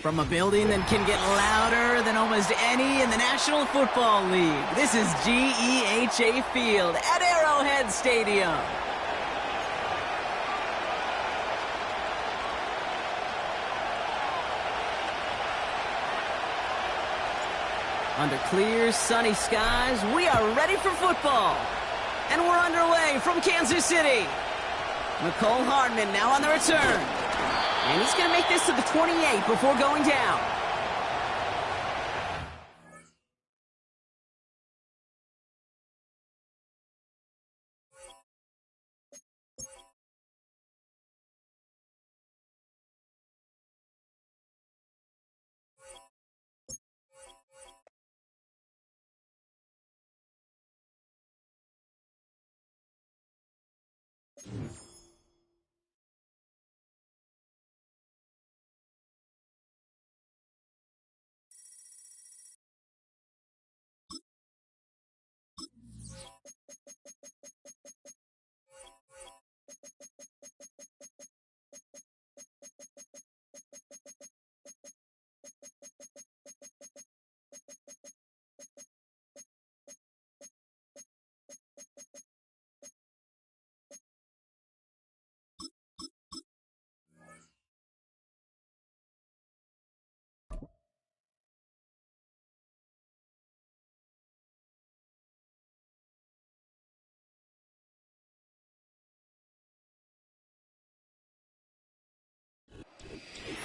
From a building that can get louder than almost any in the National Football League, this is GEHA Field at Arrowhead Stadium. Under clear, sunny skies, we are ready for football. And we're underway from Kansas City. Mecole Hardman now on the return. And he's going to make this to the 28 before going down.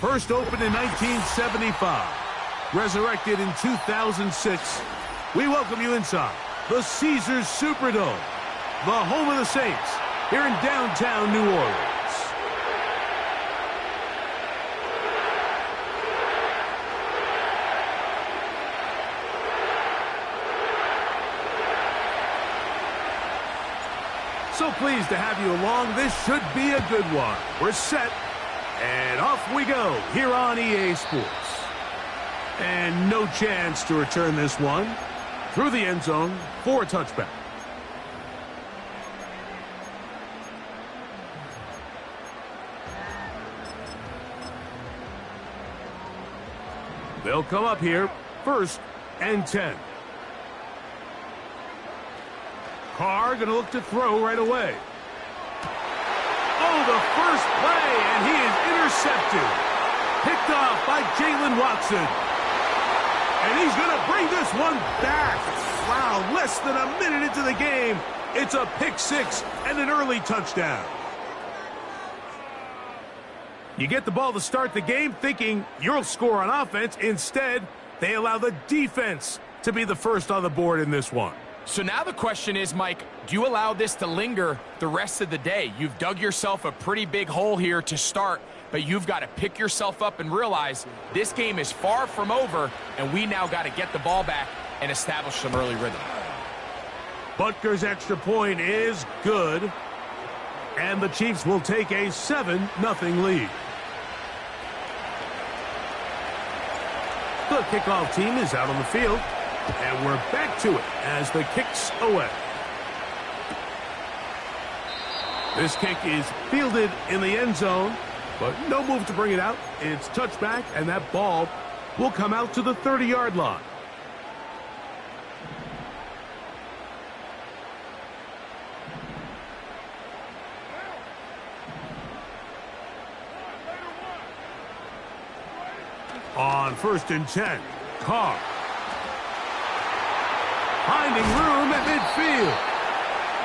First opened in 1975, resurrected in 2006, we welcome you inside the Caesars Superdome, the home of the Saints, here in downtown New Orleans. So pleased to have you along. This should be a good one. We're set. And off we go here on EA Sports. And no chance to return this one through the end zone for a touchback. They'll come up here, 1st and 10. Carr going to look to throw right away. Oh, the first play, and he is intercepted. Picked off by Jalen Watson. And he's going to bring this one back. Wow, less than a minute into the game. It's a pick six and an early touchdown. You get the ball to start the game thinking you'll score on offense. Instead, they allow the defense to be the first on the board in this one. So now the question is, Mike, do you allow this to linger the rest of the day? You've dug yourself a pretty big hole here to start, but you've got to pick yourself up and realize this game is far from over, and we now got to get the ball back and establish some early rhythm. Butker's extra point is good, and the Chiefs will take a 7-0 lead. The kickoff team is out on the field. And we're back to it as the kick's away. This kick is fielded in the end zone, but no move to bring it out. It's touchback, and that ball will come out to the 30-yard line. On 1st and 10, Carr. Finding room at midfield.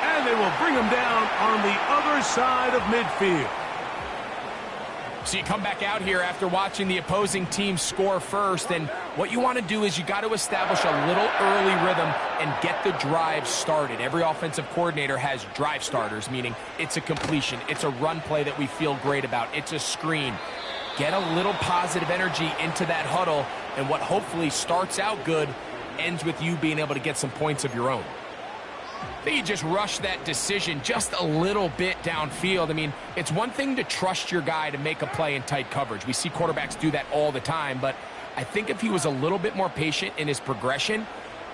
And they will bring him down on the other side of midfield. So you come back out here after watching the opposing team score first, and what you want to do is you got to establish a little early rhythm and get the drive started. Every offensive coordinator has drive starters, meaning it's a completion, it's a run play that we feel great about, it's a screen. Get a little positive energy into that huddle, and what hopefully starts out good ends with you being able to get some points of your own. I think you just rush that decision just a little bit downfield. I mean, it's one thing to trust your guy to make a play in tight coverage. We see quarterbacks do that all the time, but I think if he was a little bit more patient in his progression,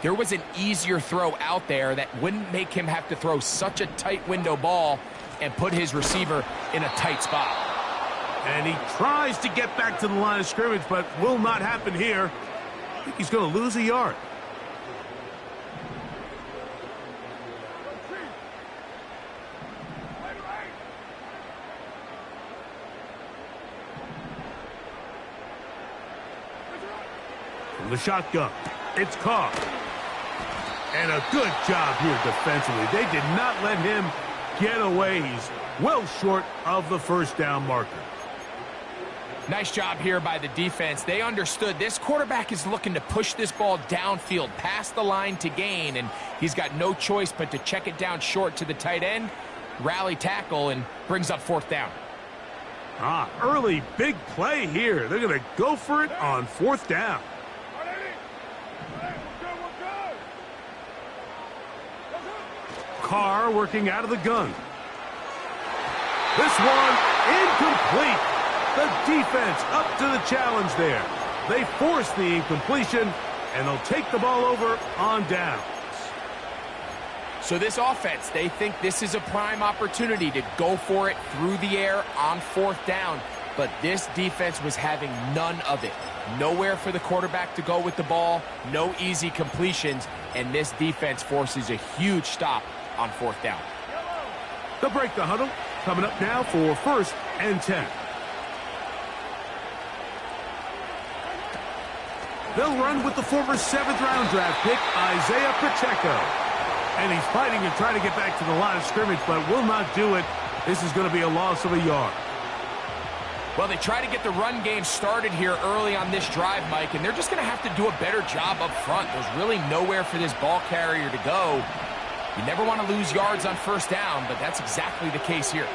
there was an easier throw out there that wouldn't make him have to throw such a tight window ball and put his receiver in a tight spot. And he tries to get back to the line of scrimmage, but will not happen here. I think he's going to lose a yard. From the shotgun, it's Carr. And a good job here defensively. They did not let him get away. He's well short of the first down marker. Nice job here by the defense. They understood this quarterback is looking to push this ball downfield past the line to gain, and he's got no choice but to check it down short to the tight end, rally tackle, and brings up fourth down. Early big play here. They're going to go for it on fourth down. Carr working out of the gun. This one incomplete. The defense up to the challenge there. They force the incompletion, and they'll take the ball over on downs. So this offense, they think this is a prime opportunity to go for it through the air on fourth down. But this defense was having none of it. Nowhere for the quarterback to go with the ball, no easy completions, and this defense forces a huge stop on fourth down. They'll break the huddle. Coming up now for 1st and 10. They'll run with the former 7th-round draft pick, Isaiah Pacheco. And he's fighting and trying to get back to the line of scrimmage, but will not do it. This is going to be a loss of a yard. Well, they try to get the run game started here early on this drive, Mike, and they're just going to have to do a better job up front. There's really nowhere for this ball carrier to go. You never want to lose yards on first down, but that's exactly the case here.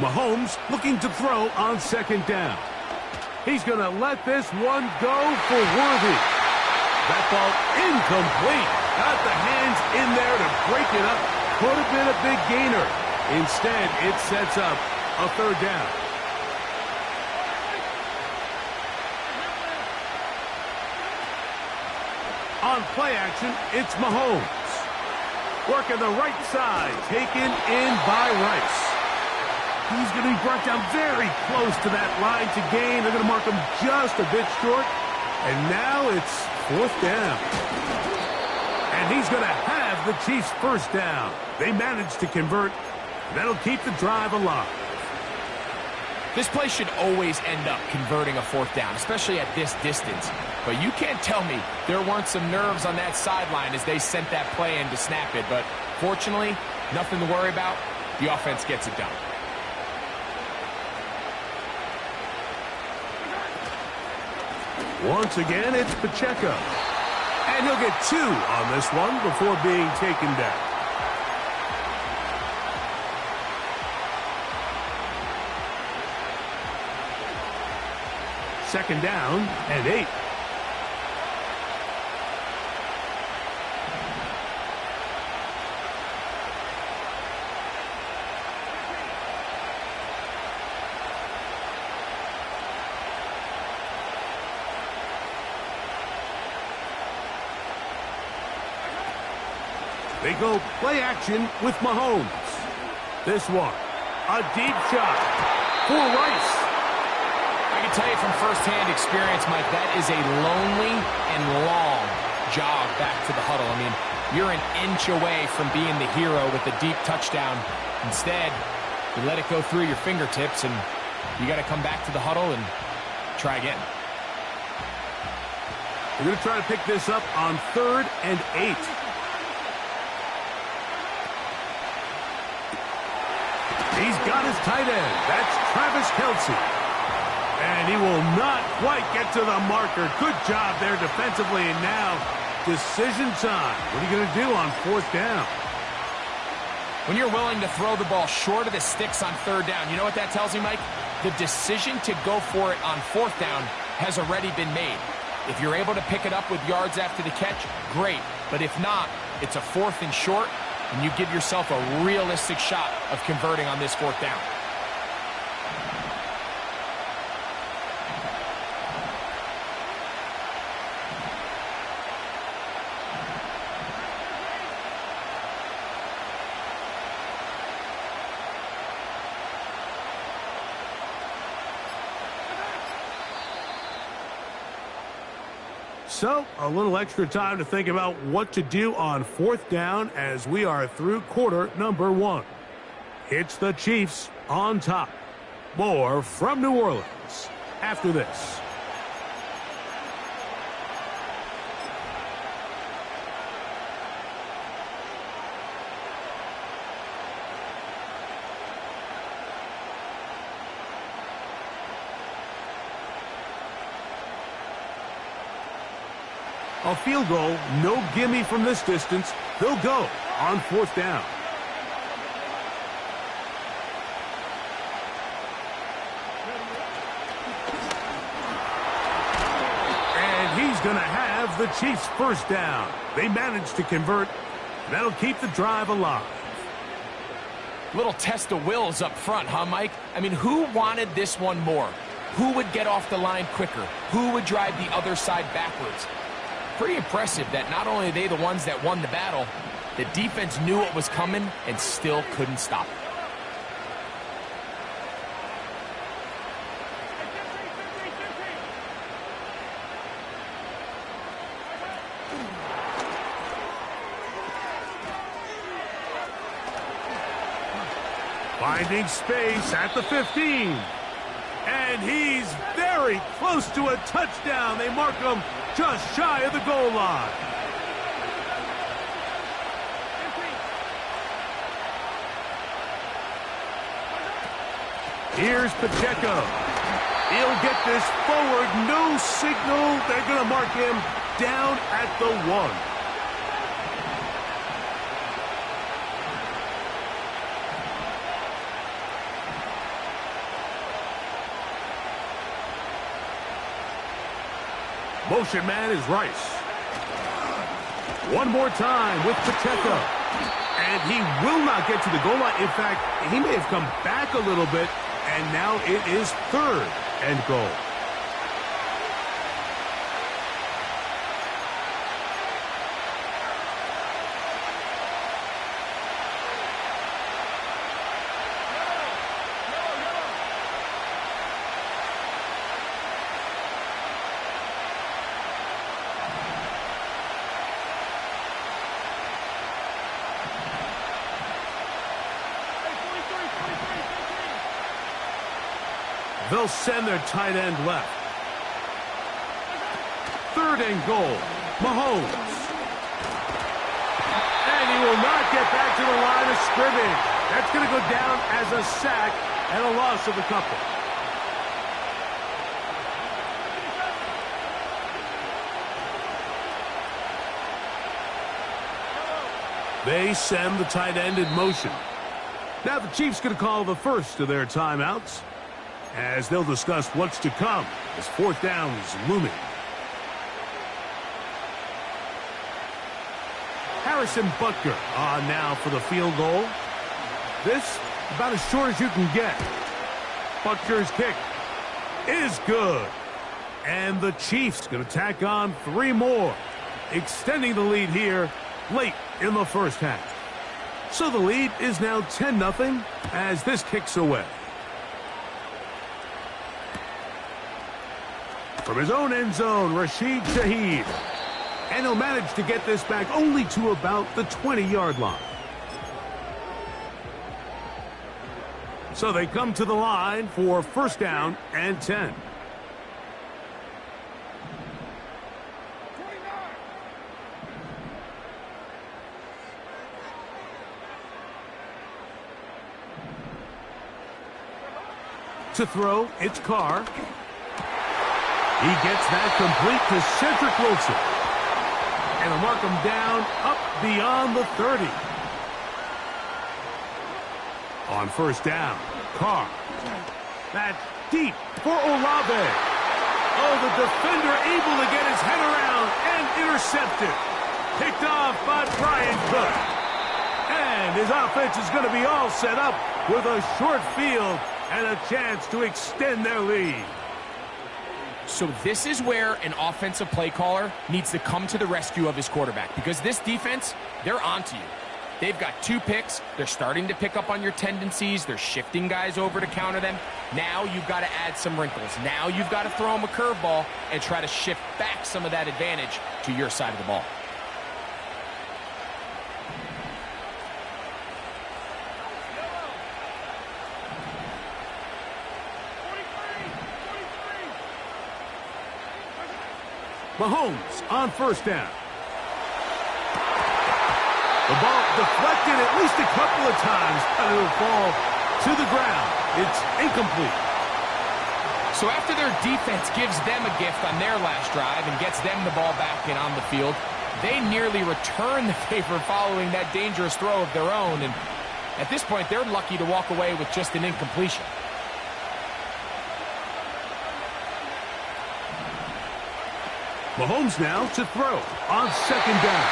Mahomes looking to throw on 2nd down. He's going to let this one go for Worthy. That ball incomplete. Got the hands in there to break it up. Could have been a big gainer. Instead, it sets up a 3rd down. On play action, it's Mahomes. Working the right side, taken in by Rice. He's going to be brought down very close to that line to gain. They're going to mark him just a bit short. And now it's 4th down. And he's going to have the Chiefs' first down. They managed to convert. That'll keep the drive alive. This play should always end up converting a 4th down, especially at this distance. But you can't tell me there weren't some nerves on that sideline as they sent that play in to snap it. But fortunately, nothing to worry about. The offense gets it done. Once again, it's Pacheco. And he'll get 2 on this one before being taken down. Second down and 8. They go play action with Mahomes. This one, a deep shot for Rice. I can tell you from firsthand experience, Mike, that is a lonely and long jog back to the huddle. I mean, you're an inch away from being the hero with a deep touchdown. Instead, you let it go through your fingertips, and you got to come back to the huddle and try again. We're going to try to pick this up on 3rd and 8. He's got his tight end. That's Travis Kelce. And he will not quite get to the marker. Good job there defensively. And now, decision time. What are you going to do on 4th down? When you're willing to throw the ball short of the sticks on 3rd down, you know what that tells me, Mike? The decision to go for it on 4th down has already been made. If you're able to pick it up with yards after the catch, great. But if not, it's a 4th and short, and you give yourself a realistic shot of converting on this 4th down. So, a little extra time to think about what to do on 4th down as we are through quarter number 1. It's the Chiefs on top. More from New Orleans after this. A field goal, no gimme from this distance. They'll go on 4th down. And he's going to have the Chiefs' 1st down. They managed to convert. That'll keep the drive alive. Little test of wills up front, huh, Mike? I mean, who wanted this one more? Who would get off the line quicker? Who would drive the other side backwards? Pretty impressive that not only are they the ones that won the battle, the defense knew what was coming and still couldn't stop it. Finding space at the 15. And he's very close to a touchdown. They mark him just shy of the goal line. Here's Pacheco. He'll get this forward. No signal. They're going to mark him down at the 1. Motion man is Rice. One more time with Pacheco. And he will not get to the goal line. In fact, he may have come back a little bit, and now it is 3rd and goal. They'll send their tight end left. 3rd and goal. Mahomes. And he will not get back to the line of scrimmage. That's going to go down as a sack and a loss of a couple. They send the tight end in motion. Now the Chiefs going to call the first of their timeouts, as they'll discuss what's to come as 4th down is looming. Harrison Butker on now for the field goal. This about as short as you can get. Butker's kick is good. And the Chiefs going to tack on 3 more, extending the lead here late in the 1st half. So the lead is now 10-0 as this kicks away. From his own end zone, Rashid Shaheed. And he'll manage to get this back only to about the 20-yard line. So they come to the line for 1st down and 10. To throw, it's Carr. He gets that complete to Cedric Wilson. And he'll mark him down up beyond the 30. On 1st down, Carr. That deep for Olave. Oh, the defender able to get his head around and intercepted. Picked off by Brian Cook. And his offense is going to be all set up with a short field and a chance to extend their lead. So this is where an offensive play caller needs to come to the rescue of his quarterback, because this defense, they're onto you. They've got 2 picks. They're starting to pick up on your tendencies. They're shifting guys over to counter them. Now you've got to add some wrinkles. Now you've got to throw them a curveball and try to shift back some of that advantage to your side of the ball. Mahomes on first down. The ball deflected at least a couple of times, but it'll fall to the ground. It's incomplete. So after their defense gives them a gift on their last drive and gets them the ball back and on the field, they nearly return the favor following that dangerous throw of their own. And at this point, they're lucky to walk away with just an incompletion. Mahomes now to throw on second down.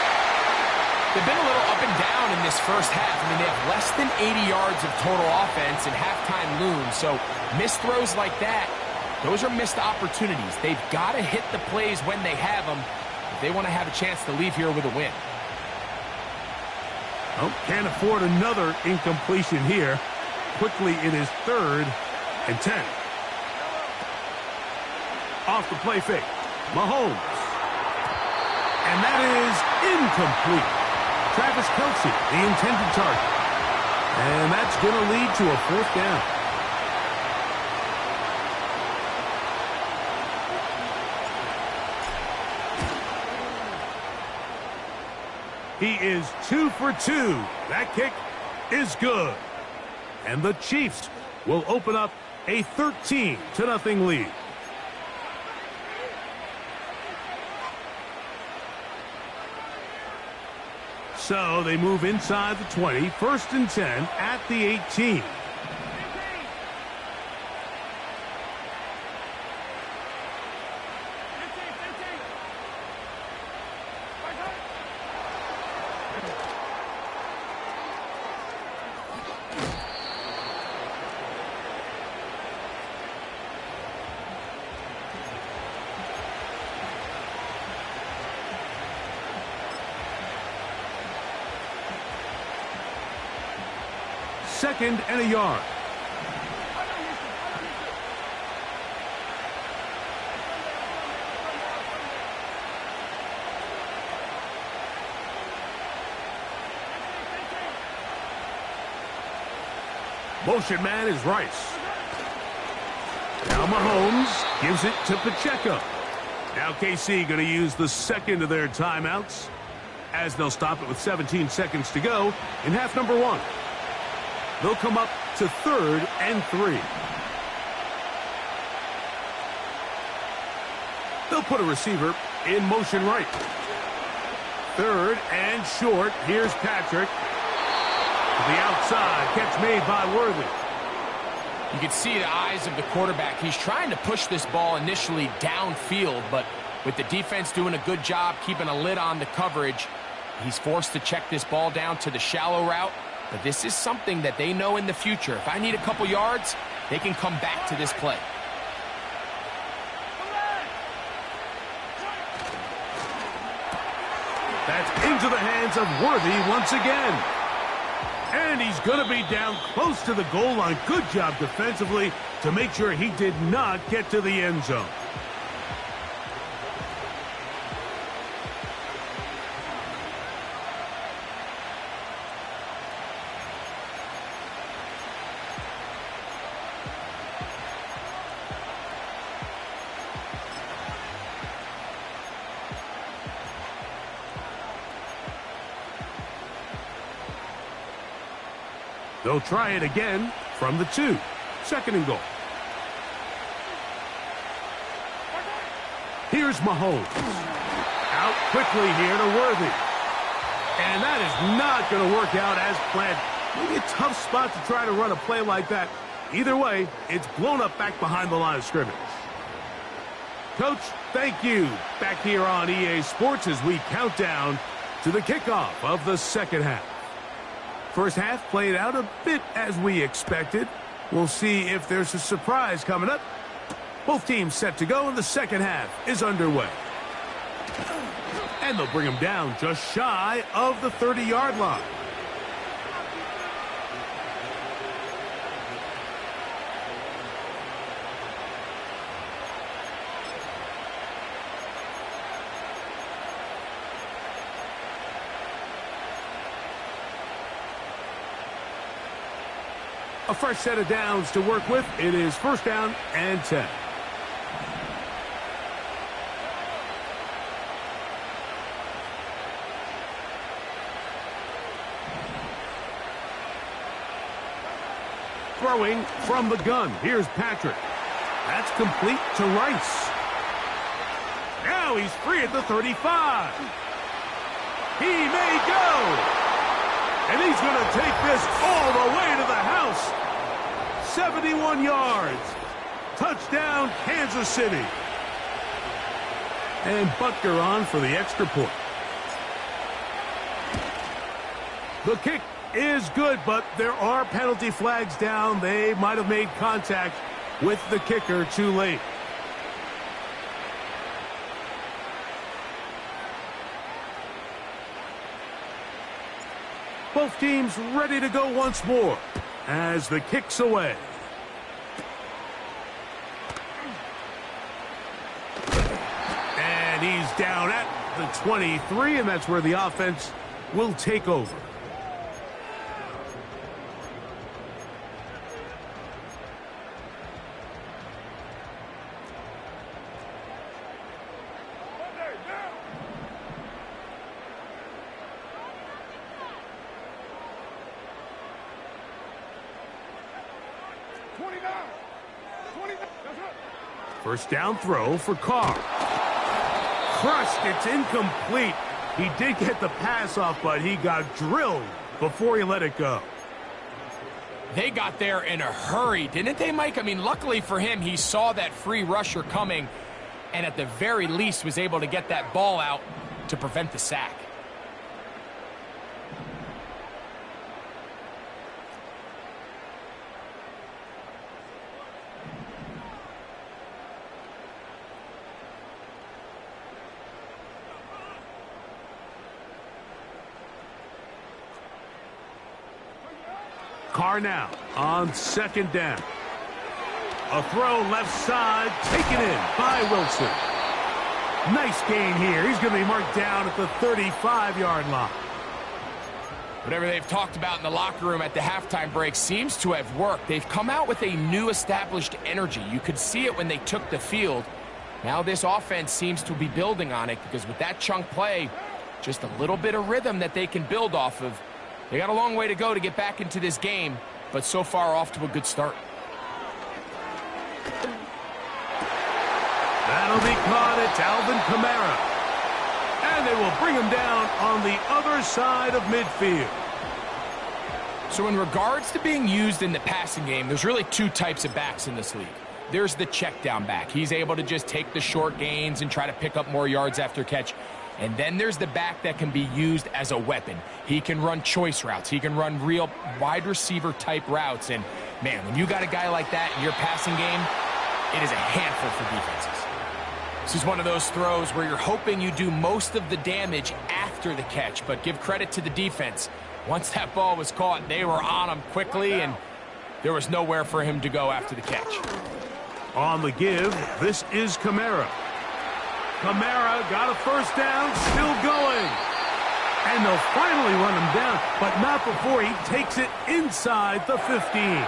They've been a little up and down in this first half. I mean, they have less than 80 yards of total offense and halftime looms. So missed throws like that, those are missed opportunities. They've got to hit the plays when they have them if they want to have a chance to leave here with a win. Oh, can't afford another incompletion here. Quickly, it is 3rd and 10. Off the play fake. Mahomes. And that is incomplete. Travis Kelce, the intended target. And that's going to lead to a 4th down. He is 2 for 2. That kick is good. And the Chiefs will open up a 13-0 lead. So they move inside the 20, 1st and 10 at the 18. Second and a yard. Motion man is Rice. Now Mahomes gives it to Pacheco. Now KC going to use the second of their timeouts as they'll stop it with 17 seconds to go in half number 1. They'll come up to 3rd and 3. They'll put a receiver in motion right. 3rd and short. Here's Patrick. To the outside. Catch made by Worthy. You can see the eyes of the quarterback. He's trying to push this ball initially downfield, but with the defense doing a good job keeping a lid on the coverage, he's forced to check this ball down to the shallow route. But this is something that they know in the future. If I need a couple yards, they can come back to this play. That's into the hands of Worthy once again. And he's going to be down close to the goal line. Good job defensively to make sure he did not get to the end zone. They'll try it again from the 2. 2nd and goal. Here's Mahomes. Out quickly here to Worthy. And that is not going to work out as planned. Maybe a tough spot to try to run a play like that. Either way, it's blown up back behind the line of scrimmage. Coach, thank you. Back here on EA Sports as we count down to the kickoff of the second half. First half played out a bit as we expected. We'll see if there's a surprise coming up. Both teams set to go, and the second half is underway. And they'll bring him down just shy of the 30-yard line. A fresh set of downs to work with. It is 1st down and 10. Throwing from the gun. Here's Patrick. That's complete to Rice. Now he's free at the 35. He may go. And he's going to take this all the way to the house. 71 yards. Touchdown, Kansas City. And Butker on for the extra point. The kick is good, but there are penalty flags down. They might have made contact with the kicker too late. Both teams ready to go once more as the kick's away. And he's down at the 23, and that's where the offense will take over. First down throw for Carr. Crushed. It's incomplete. He did get the pass off, but he got drilled before he let it go. They got there in a hurry, didn't they, Mike? I mean, luckily for him, he saw that free rusher coming and at the very least was able to get that ball out to prevent the sack. Carr now on 2nd down. A throw left side, taken in by Wilson. Nice gain here. He's going to be marked down at the 35-yard line. Whatever they've talked about in the locker room at the halftime break seems to have worked. They've come out with a new established energy. You could see it when they took the field. Now this offense seems to be building on it because with that chunk play, just a little bit of rhythm that they can build off of. They got a long way to go to get back into this game, but so far off to a good start. That'll be caught. It's Alvin Kamara. And they will bring him down on the other side of midfield. So in regards to being used in the passing game, there's really two types of backs in this league. There's the check down back. He's able to just take the short gains and try to pick up more yards after catch. And then there's the back that can be used as a weapon. He can run choice routes. He can run real wide receiver type routes. And man, when you got a guy like that in your passing game, it is a handful for defenses. This is one of those throws where you're hoping you do most of the damage after the catch, but give credit to the defense. Once that ball was caught, they were on him quickly, and there was nowhere for him to go after the catch. On the give, this is Kamara. Kamara got a first down, still going. And they'll finally run him down, but not before he takes it inside the 15.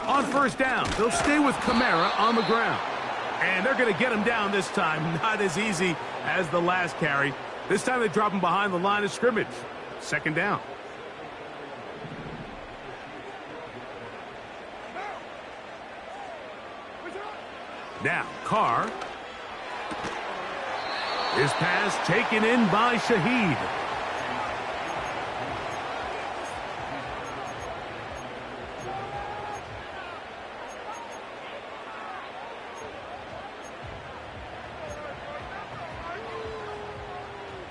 On first down, they'll stay with Kamara on the ground. And they're going to get him down this time. Not as easy as the last carry. This time they drop him behind the line of scrimmage. 2nd down. Now, Carr. His pass taken in by Shaheed.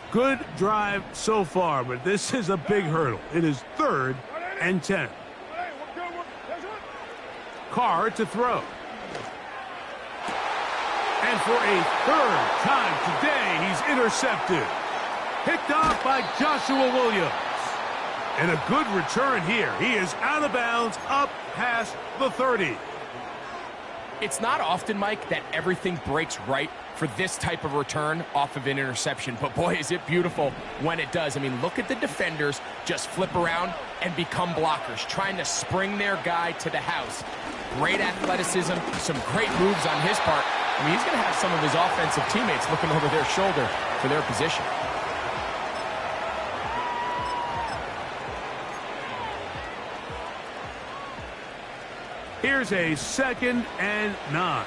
Good drive so far, but this is a big hurdle. It is 3rd and 10. Carr to throw. And for a 3rd time today, he's intercepted. Picked off by Joshua Williams. And a good return here. He is out of bounds up past the 30. It's not often, Mike, that everything breaks right for this type of return off of an interception. But boy, is it beautiful when it does. I mean, look at the defenders just flip around and become blockers, trying to spring their guy to the house. Great athleticism, some great moves on his part. I mean, he's going to have some of his offensive teammates looking over their shoulder for their position. Here's a 2nd and 9.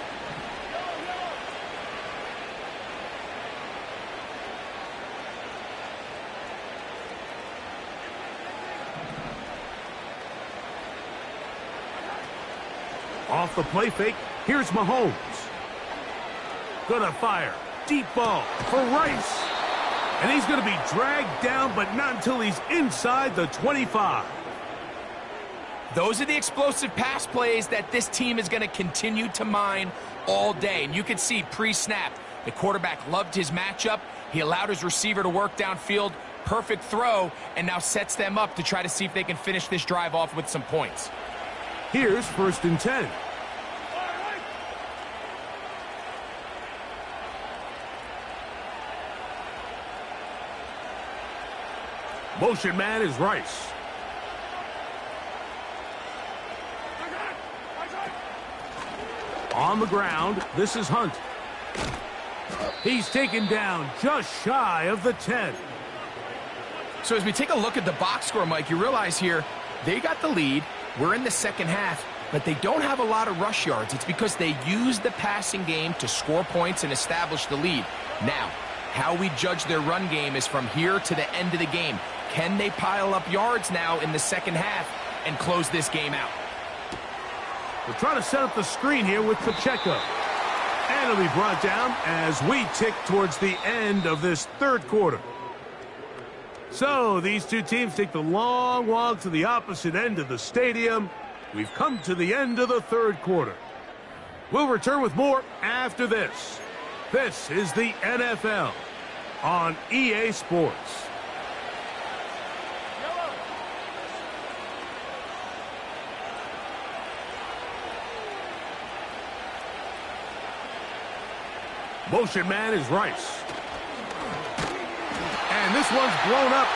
Off the play fake, here's Mahomes. Gonna fire. Deep ball for Rice. And he's gonna be dragged down, but not until he's inside the 25. Those are the explosive pass plays that this team is going to continue to mine all day. And you can see pre-snap, the quarterback loved his matchup. He allowed his receiver to work downfield. Perfect throw, and now sets them up to try to see if they can finish this drive off with some points. Here's 1st and 10. Motion man is Rice. On the ground, this is Hunt. He's taken down just shy of the 10. So as we take a look at the box score, Mike, you realize here they got the lead. We're in the second half, but they don't have a lot of rush yards. It's because they use the passing game to score points and establish the lead. Now, how we judge their run game is from here to the end of the game. Can they pile up yards now in the second half and close this game out? We're trying to set up the screen here with Pacheco. And it'll be brought down as we tick towards the end of this 3rd quarter. So these two teams take the long walk to the opposite end of the stadium. We've come to the end of the 3rd quarter. We'll return with more after this. This is the NFL on EA Sports. Motion man is Rice. And this one's blown up.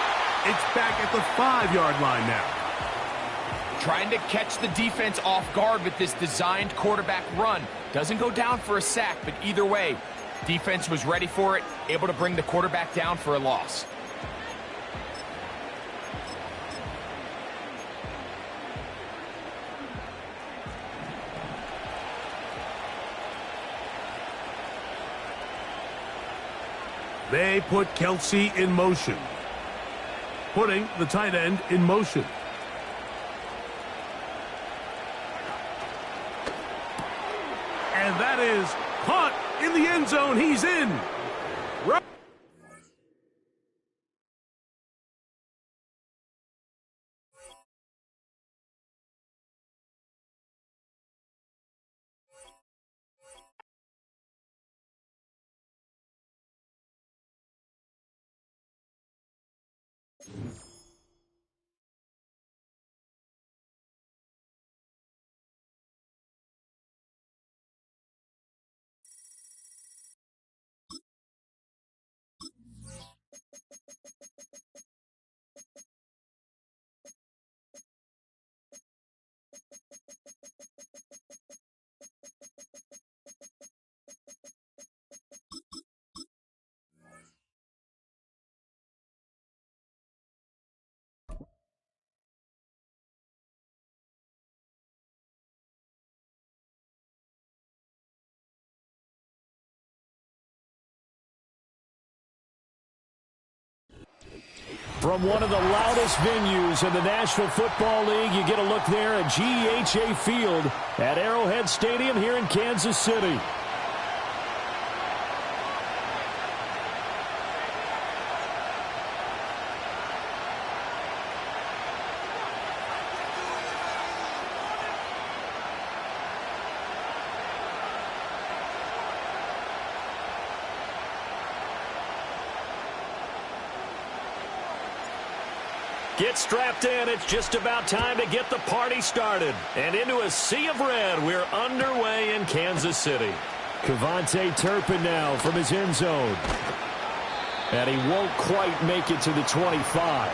It's back at the 5-yard line now. Trying to catch the defense off guard with this designed quarterback run. Doesn't go down for a sack, but either way, defense was ready for it, able to bring the quarterback down for a loss. They put Kelsey in motion. Putting the tight end in motion. And that is caught in the end zone. He's in. Right. From one of the loudest venues in the National Football League, you get a look there at GEHA Field at Arrowhead Stadium here in Kansas City. Get strapped in. It's just about time to get the party started. And into a sea of red, we're underway in Kansas City. Kevontae Turpin now from his end zone. And he won't quite make it to the 25.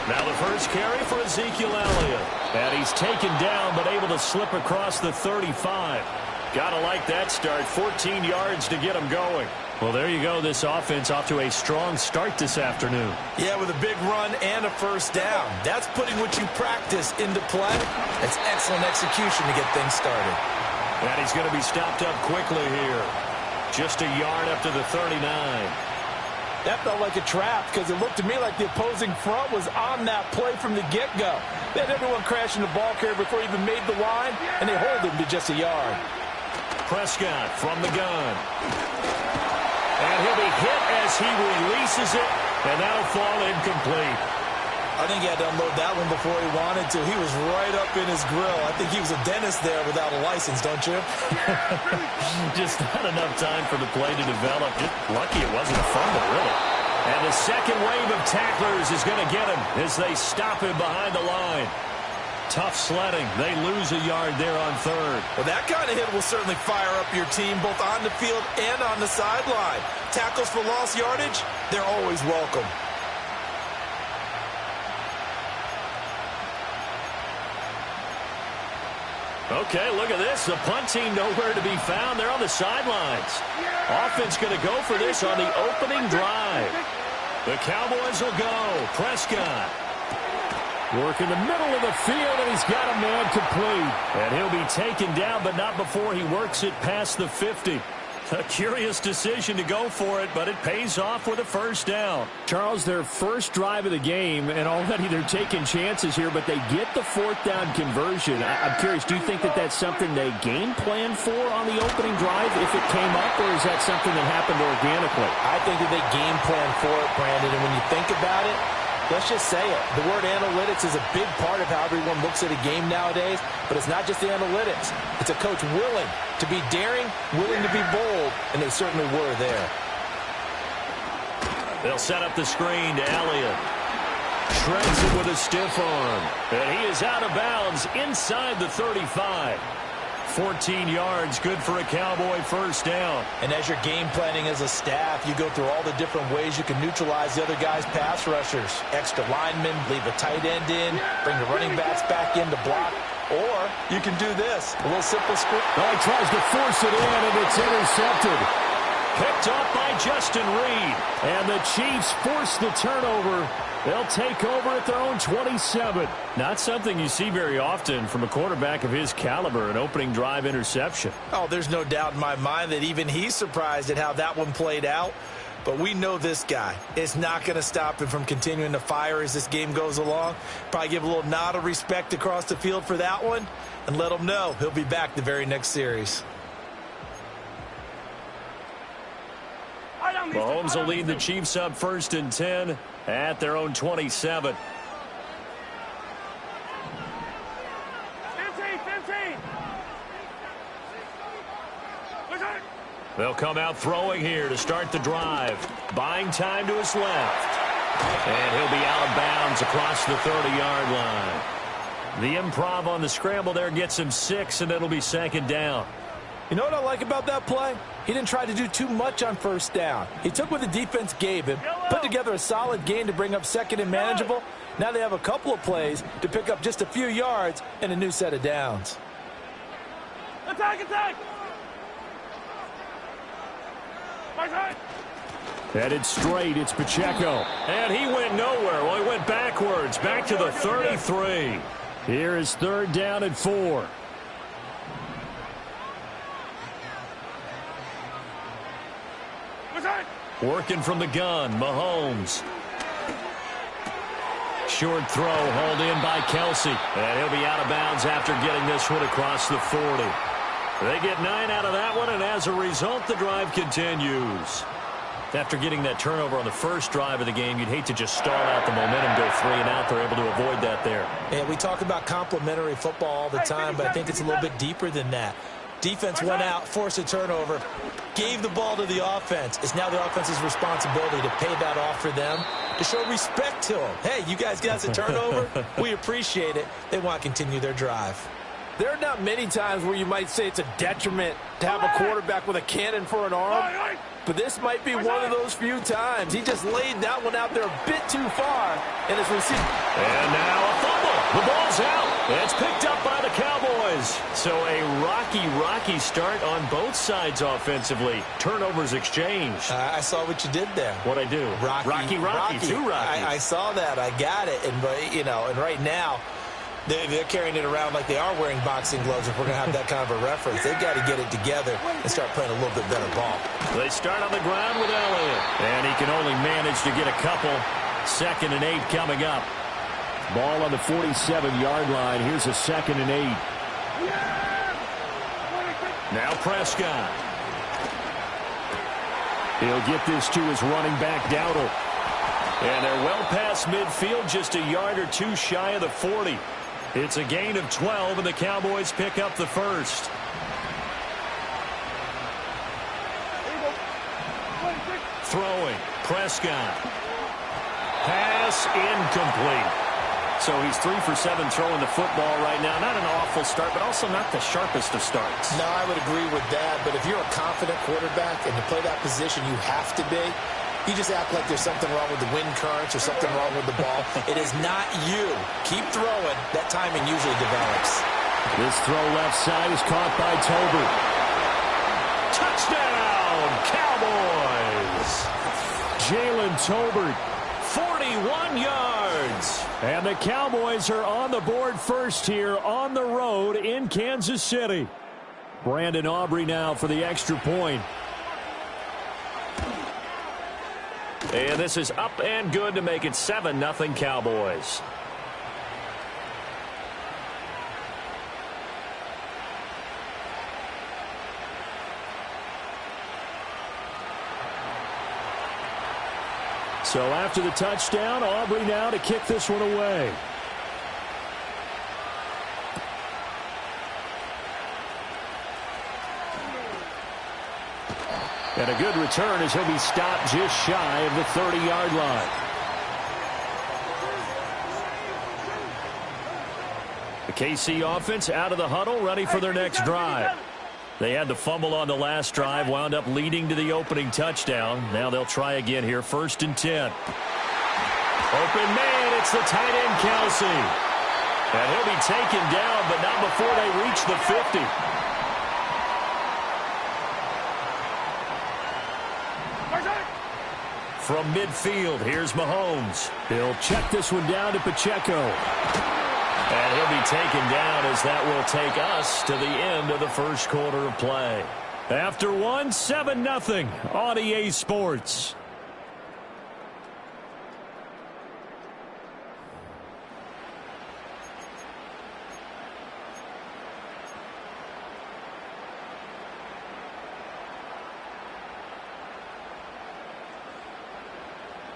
Now the first carry for Ezekiel Elliott. And he's taken down but able to slip across the 35. Gotta like that start. 14 yards to get him going. Well, there you go. This offense off to a strong start this afternoon. Yeah, with a big run and a first down. That's putting what you practice into play. It's excellent execution to get things started. And he's going to be stopped up quickly here. Just a yard up to the 39. That felt like a trap because it looked to me like the opposing front was on that play from the get-go. They had everyone crashing the ball carrier before he even made the line, and they hold him to just a yard. Prescott from the gun. And he'll be hit as he releases it, and that'll fall incomplete. I think he had to unload that one before he wanted to. He was right up in his grill. I think he was a dentist there without a license, don't you? Just not enough time for the play to develop. Just lucky it wasn't a fumble, really. And the second wave of tacklers is going to get him as they stop him behind the line. Tough sledding. They lose a yard there on third. Well, that kind of hit will certainly fire up your team both on the field and on the sideline. Tackles for lost yardage, they're always welcome. Okay, look at this. The punt team nowhere to be found. They're on the sidelines. Offense going to go for this on the opening drive. The Cowboys will go. Prescott. Work in the middle of the field, and he's got a man complete. And he'll be taken down, but not before he works it past the 50. A curious decision to go for it, but it pays off with a first down. Charles, their first drive of the game, and already they're taking chances here, but they get the fourth down conversion. I'm curious, do you think that that's something they game plan for on the opening drive if it came up, or is that something that happened organically? I think that they game plan for it, Brandon, and when you think about it, let's just say it. The word analytics is a big part of how everyone looks at a game nowadays, but it's not just the analytics. It's a coach willing to be daring, willing to be bold, and they certainly were there. They'll set up the screen to Elliott. Shreds it with a stiff arm. And he is out of bounds inside the 35. 14 yards, good for a Cowboy first down. And as you're game planning as a staff, you go through all the different ways you can neutralize the other guy's pass rushers. Extra linemen, leave a tight end in, bring the running backs back in to block. Or you can do this, a little simple script. Oh, he tries to force it in, and it's intercepted. Picked up by Justin Reed. And the Chiefs force the turnover. They'll take over at their own 27. Not something you see very often from a quarterback of his caliber, an opening drive interception. Oh, there's no doubt in my mind that even he's surprised at how that one played out. But we know this guy is not going to stop him from continuing to fire as this game goes along. Probably give a little nod of respect across the field for that one and let him know he'll be back the very next series. Mahomes will lead the Chiefs up 1st and 10 at their own 27. 15. They'll come out throwing here to start the drive. Buying time to his left. And he'll be out of bounds across the 30-yard line. The improv on the scramble there gets him 6, and it'll be 2nd down. You know what I like about that play? He didn't try to do too much on first down. He took what the defense gave him, put together a solid gain to bring up 2nd and manageable. Now they have a couple of plays to pick up just a few yards and a new set of downs. Attack! Headed straight, it's Pacheco. And he went nowhere. Well, he went backwards, back to the 33. Here is 3rd down and 4. Working from the gun, Mahomes. Short throw hauled in by Kelsey. And he'll be out of bounds after getting this one across the 40. They get 9 out of that one, and as a result, the drive continues. After getting that turnover on the first drive of the game, you'd hate to just stall out the momentum, go 3 and out. They're able to avoid that there. And we talk about complementary football all the time, but I think it's a little bit deeper than that. Defense went out, forced a turnover, gave the ball to the offense. It's now the offense's responsibility to pay that off for them, to show respect to them. Hey, you guys got us a turnover. We appreciate it. They want to continue their drive. There are not many times where you might say it's a detriment to have a quarterback with a cannon for an arm, but this might be one of those few times. He just laid that one out there a bit too far, and his receiver. And now a fumble. The ball's out. It's picked up by the Cowboys. So a rocky start on both sides offensively. Turnovers exchanged. I saw what you did there. What'd I do? Rocky. Too rocky. I saw that. I got it. And, and right now, they're carrying it around like they are wearing boxing gloves if we're going to have that kind of a reference. They've got to get it together and start playing a little bit better ball. They start on the ground with Elliott. And he can only manage to get a couple. 2nd and 8 coming up. Ball on the 47-yard line. Here's a 2nd and 8. Now Prescott. He'll get this to his running back, Dowdle. And they're well past midfield, just a yard or two shy of the 40. It's a gain of 12, and the Cowboys pick up the first. Throwing. Prescott. Pass incomplete. So he's 3 for 7 throwing the football right now. Not an awful start, but also not the sharpest of starts. No, I would agree with that. But if you're a confident quarterback and to play that position, you have to be. You just act like there's something wrong with the wind currents or something wrong with the ball. It is not you. Keep throwing. That timing usually develops. This throw left side is caught by Tolbert. Touchdown, Cowboys! Jalen Tolbert, 41 yards. And the Cowboys are on the board first here on the road in Kansas City. Brandon Aubrey now for the extra point. And this is up and good to make it 7-0 Cowboys. So after the touchdown, Aubrey now to kick this one away. And a good return as he'll be stopped just shy of the 30-yard line. The KC offense out of the huddle, ready for their next drive. They had the fumble on the last drive, wound up leading to the opening touchdown. Now they'll try again here, 1st and 10. Open man, it's the tight end, Kelsey. And he'll be taken down, but not before they reach the 50. From midfield, here's Mahomes. He'll check this one down to Pacheco. And he'll be taken down as that will take us to the end of the first quarter of play. After one, 7-0 on EA Sports.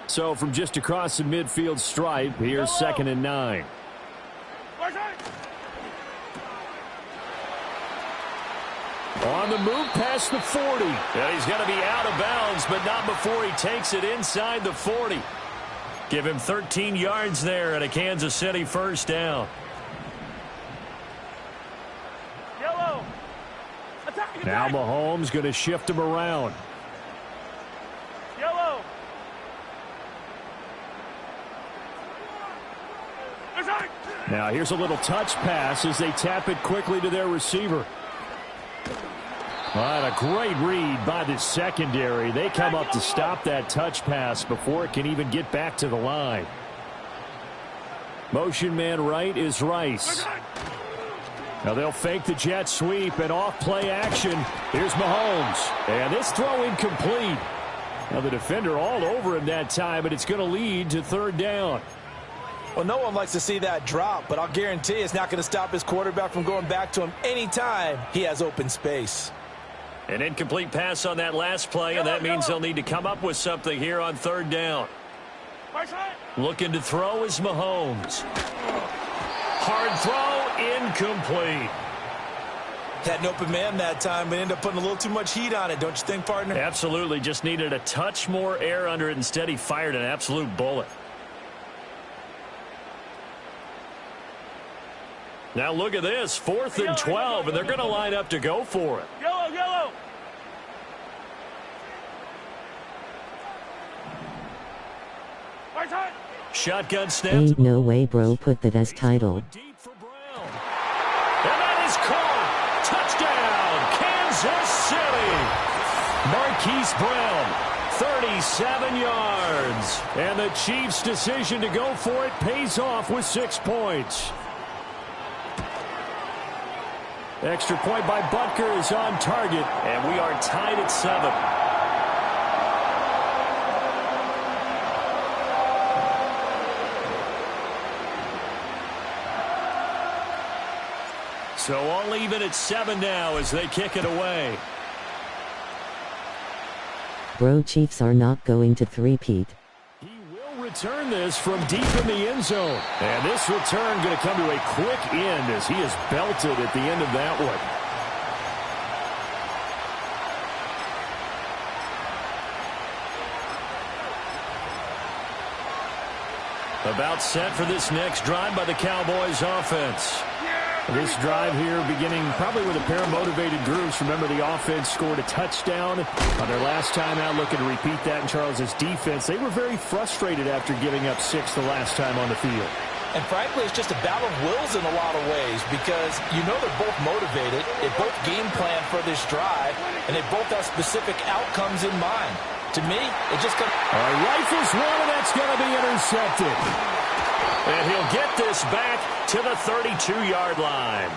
So from just across the midfield stripe, here's 2nd and 9. On the move past the 40. And he's going to be out of bounds, but not before he takes it inside the 40. Give him 13 yards there at a Kansas City 1st down. Now Mahomes going to shift him around. Now here's a little touch pass as they tap it quickly to their receiver. And a great read by the secondary. They come up to stop that touch pass before it can even get back to the line. Motion man right is Rice. Now they'll fake the jet sweep and off play action. Here's Mahomes. And this throw incomplete. Now the defender all over him that time, and it's going to lead to 3rd down. Well, no one likes to see that drop, but I'll guarantee it's not going to stop his quarterback from going back to him anytime he has open space. An incomplete pass on that last play, and that means they'll need to come up with something here on 3rd down. Looking to throw is Mahomes. Hard throw, incomplete. Had an open man that time, but ended up putting a little too much heat on it, don't you think, partner? Absolutely. Just needed a touch more air under it. Instead, he fired an absolute bullet. Now look at this. 4th and 12, and they're going to line up to go for it. Yellow, yellow. Shotgun snap. Ain't no way bro put that as title. Deep for Brown. And that is caught. Touchdown, Kansas City. Marquise Brown, 37 yards. And the Chiefs' decision to go for it pays off with 6 points. Extra point by Butker is on target, and we are tied at 7. So all even at 7 now as they kick it away. Bro, Chiefs are not going to three-peat. He will return this from deep in the end zone. And this return going to come to a quick end as he is belted at the end of that one. About set for this next drive by the Cowboys offense. This drive here beginning probably with a pair of motivated groups. Remember, the offense scored a touchdown on their last time out, looking to repeat that in Charles's defense. They were very frustrated after giving up 6 the last time on the field. And frankly, it's just a battle of wills in a lot of ways because you know they're both motivated. They both game plan for this drive, and they both have specific outcomes in mind. To me, it just comes... Rifles one, and that's going to be intercepted. And he'll get this back to the 32-yard line.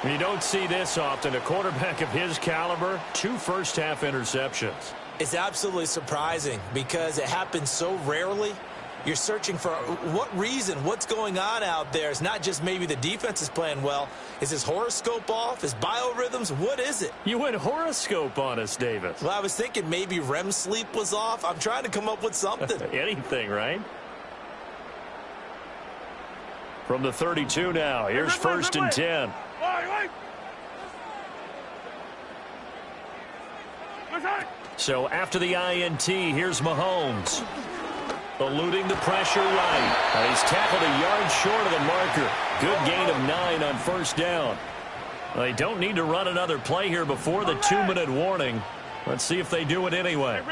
You don't see this often. A quarterback of his caliber, 2 first-half interceptions. It's absolutely surprising because it happens so rarely. You're searching for what reason, what's going on out there. It's not just maybe the defense is playing well. Is his horoscope off? His biorhythms? What is it? You went horoscope on us, Davis. Well, I was thinking maybe REM sleep was off. I'm trying to come up with something. Anything, right? From the 32 now, here's 1st and 10. So after the INT, here's Mahomes. Eluding the pressure right. And he's tackled a yard short of the marker. Good gain of 9 on 1st down. They don't need to run another play here before the 2-minute warning. Let's see if they do it anyway.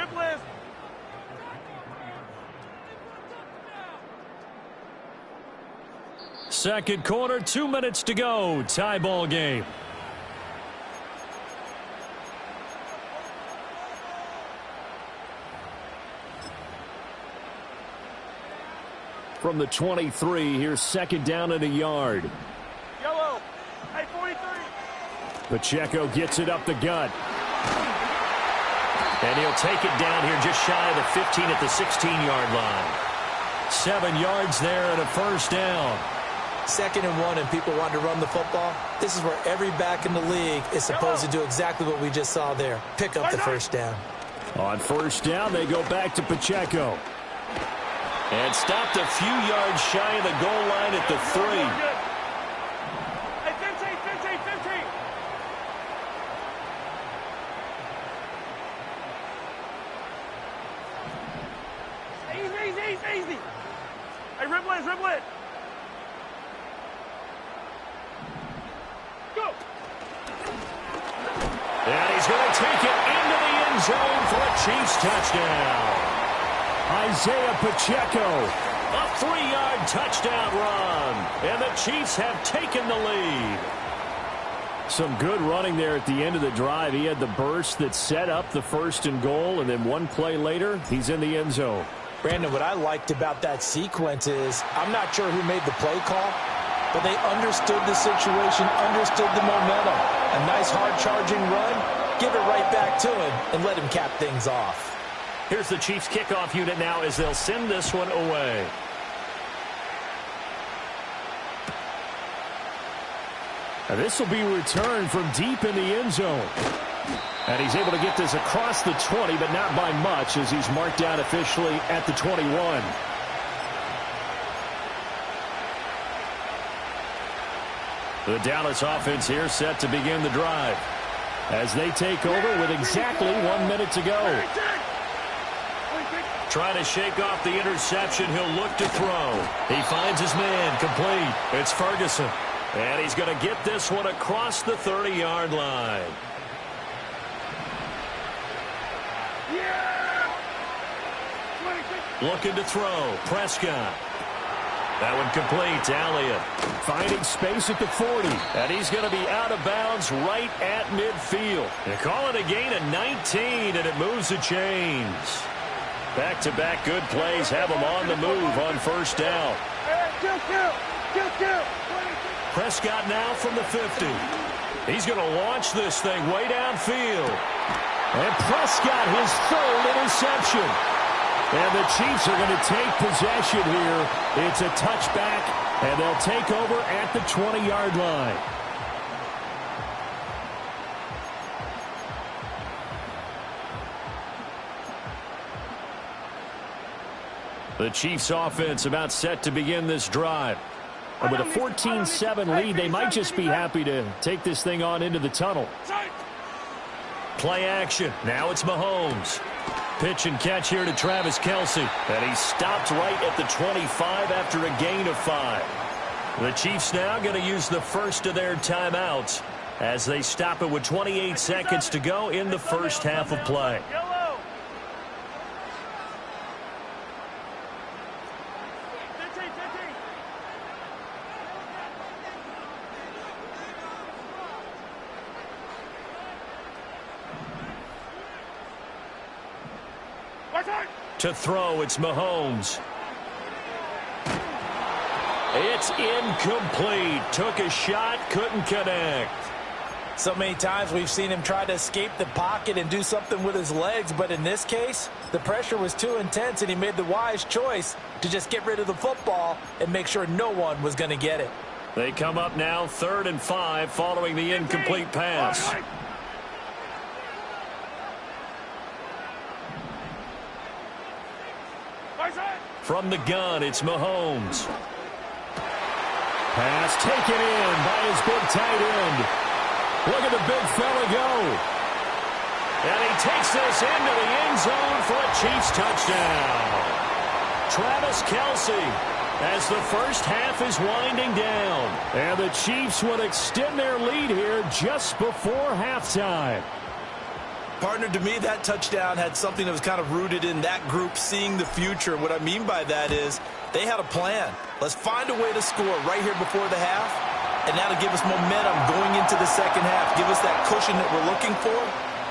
Second quarter, 2 minutes to go. Tie ball game. From the 23, here's 2nd down and a yard. Yellow. Hey, 43. Pacheco gets it up the gut. And he'll take it down here just shy of the 15 at the 16-yard line. 7 yards there and a 1st down. 2nd and 1 and people want to run the football. This is where every back in the league is supposed to do exactly what we just saw there. Pick up the 1st down. On 1st down, they go back to Pacheco. And stopped a few yards shy of the goal line at the 3. Hey, 15, 15, 15. Easy. Hey, ribble it. Go. And he's going to take it into the end zone for a Chiefs touchdown. Isaiah Pacheco, a 3-yard touchdown run, and the Chiefs have taken the lead. Some good running there at the end of the drive. He had the burst that set up the 1st and goal, and then one play later, he's in the end zone. Brandon, what I liked about that sequence is I'm not sure who made the play call, but they understood the situation, understood the momentum. A nice hard-charging run, give it right back to him, and let him cap things off. Here's the Chiefs kickoff unit now as they'll send this one away. And this will be returned from deep in the end zone. And he's able to get this across the 20, but not by much as he's marked down officially at the 21. The Dallas offense here set to begin the drive as they take over with exactly 1 minute to go. Trying to shake off the interception. He'll look to throw. He finds his man complete. It's Ferguson. And he's going to get this one across the 30-yard line. Looking to throw. Prescott. That one complete. Elliott finding space at the 40. And he's going to be out of bounds right at midfield. They call it a gain of 19, and it moves the chains. Back-to-back good plays have them on the move on first down. Prescott now from the 50. He's going to launch this thing way downfield. And Prescott, his third interception. And the Chiefs are going to take possession here. It's a touchback, and they'll take over at the 20-yard line. The Chiefs offense about set to begin this drive. And with a 14-7 lead, they might just be happy to take this thing on into the tunnel. Play action. Now it's Mahomes. Pitch and catch here to Travis Kelce. And he stopped right at the 25 after a gain of 5. The Chiefs now going to use the first of their timeouts as they stop it with 28 seconds to go in the first half of play. To throw, it's Mahomes. It's incomplete. Took a shot, couldn't connect. So many times we've seen him try to escape the pocket and do something with his legs, but in this case, the pressure was too intense, and he made the wise choice to just get rid of the football and make sure no one was going to get it. They come up now 3rd and 5 following the incomplete pass. From the gun, it's Mahomes. Pass taken in by his big tight end. Look at the big fella go. And he takes this into the end zone for a Chiefs touchdown. Travis Kelce as the first half is winding down. And the Chiefs will extend their lead here just before halftime. Partner, to me, that touchdown had something that was kind of rooted in that group seeing the future. What I mean by that is they had a plan. Let's find a way to score right here before the half, and that'll give us momentum going into the second half. Give us that cushion that we're looking for.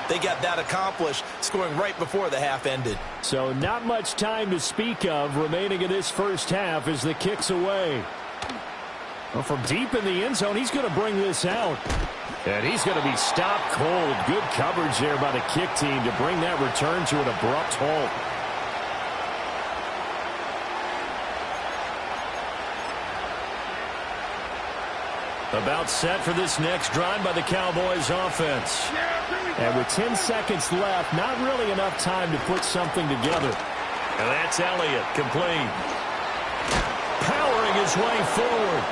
They got that accomplished, scoring right before the half ended. So not much time to speak of remaining in this first half as the kick's away. Well, from deep in the end zone, he's going to bring this out. And he's going to be stopped cold. Good coverage there by the kick team to bring that return to an abrupt halt. About set for this next drive by the Cowboys offense. And with 10 seconds left, not really enough time to put something together. And that's Elliott, complete. Powering his way forward.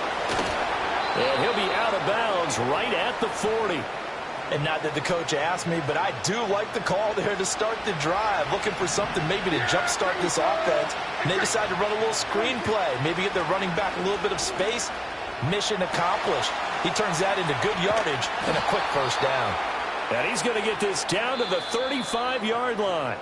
And he'll be out of bounds right at the 40. And not that the coach asked me, but I do like the call there to start the drive. Looking for something maybe to jumpstart this offense. And they decide to run a little screen play. Maybe get their running back a little bit of space. Mission accomplished. He turns that into good yardage and a quick first down. And he's going to get this down to the 35-yard line.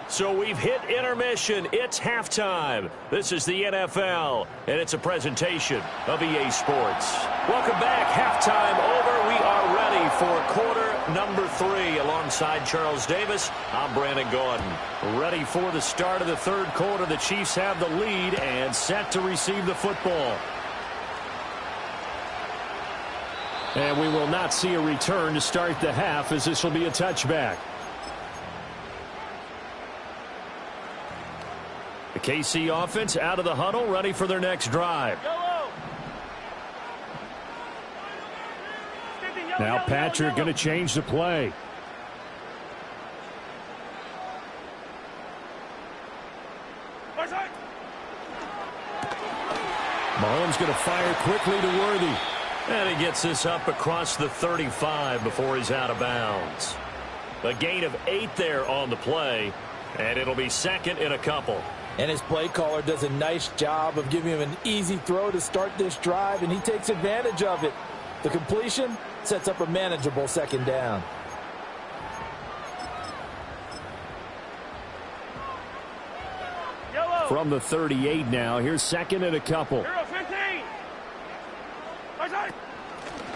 So we've hit intermission. It's halftime. This is the NFL, and it's a presentation of EA Sports. Welcome back. Halftime over. We are ready for quarter number 3. Alongside Charles Davis, I'm Brandon Gordon. Ready for the start of the third quarter. The Chiefs have the lead and set to receive the football. And we will not see a return to start the half, as this will be a touchback. The KC offense out of the huddle, ready for their next drive. Now Patrick going to change the play. Mahomes going to fire quickly to Worthy. And he gets this up across the 35 before he's out of bounds. A gain of 8 there on the play, and it'll be second in a couple. And his play caller does a nice job of giving him an easy throw to start this drive, and he takes advantage of it. The completion sets up a manageable second down. From the 38 now, here's second and a couple.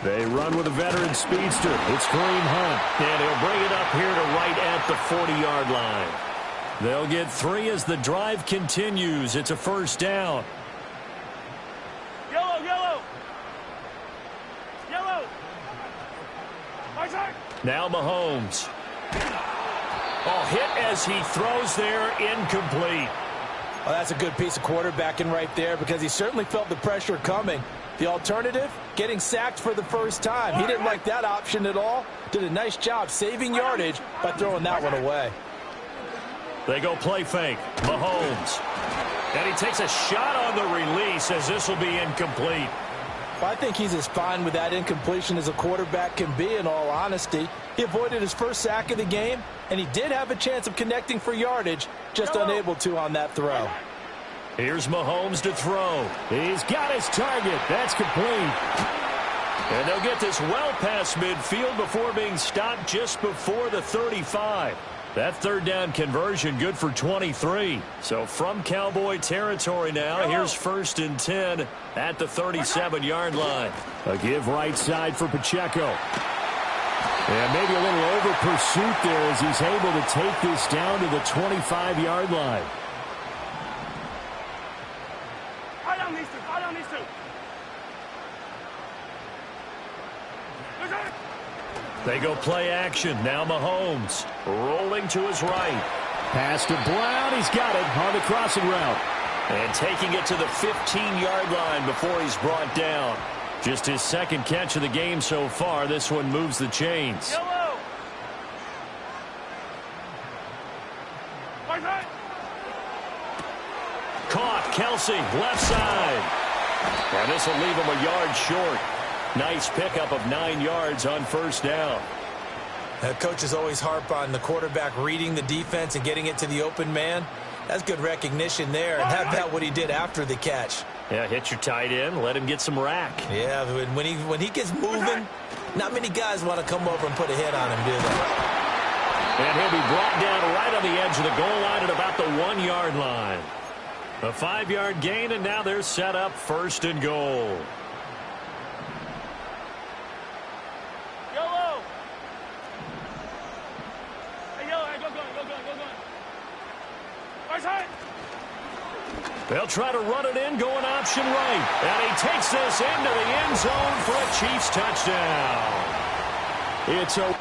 They run with a veteran speedster. It's Kareem Hunt, and he'll bring it up here to right at the 40-yard line. They'll get 3 as the drive continues. It's a first down. Yellow, yellow. Yellow. Now Mahomes. Oh, hit as he throws there, incomplete. Well, that's a good piece of quarterbacking right there because he certainly felt the pressure coming. The alternative, getting sacked for the first time. He didn't like that option at all. Did a nice job saving yardage by throwing that one away. They go play fake. Mahomes. And he takes a shot on the release as this will be incomplete. Well, I think he's as fine with that incompletion as a quarterback can be, in all honesty. He avoided his first sack of the game, and he did have a chance of connecting for yardage, just unable to on that throw. Here's Mahomes to throw. He's got his target. That's complete. And they'll get this well past midfield before being stopped just before the 35. That third down conversion good for 23. So from Cowboy territory now, here's 1st and 10 at the 37-yard line. A give right side for Pacheco. And maybe a little over pursuit there as he's able to take this down to the 25-yard line. They go play action. Now Mahomes rolling to his right. Pass to Brown. He's got it on the crossing route. And taking it to the 15-yard line before he's brought down. Just his second catch of the game so far. This one moves the chains. Yellow. Caught. Kelsey, left side. And this will leave him a yard short. Nice pickup of 9 yards on first down. Coaches always harp on the quarterback reading the defense and getting it to the open man. That's good recognition there. And how about what he did after the catch? Yeah, hit your tight end. Let him get some rack. Yeah, when he gets moving, not many guys want to come over and put a hit on him, do they? And he'll be brought down right on the edge of the goal line at about the 1-yard line. A 5-yard gain, and now they're set up 1st and goal. They'll try to run it in, going option right. And he takes this into the end zone for a Chiefs touchdown. It's a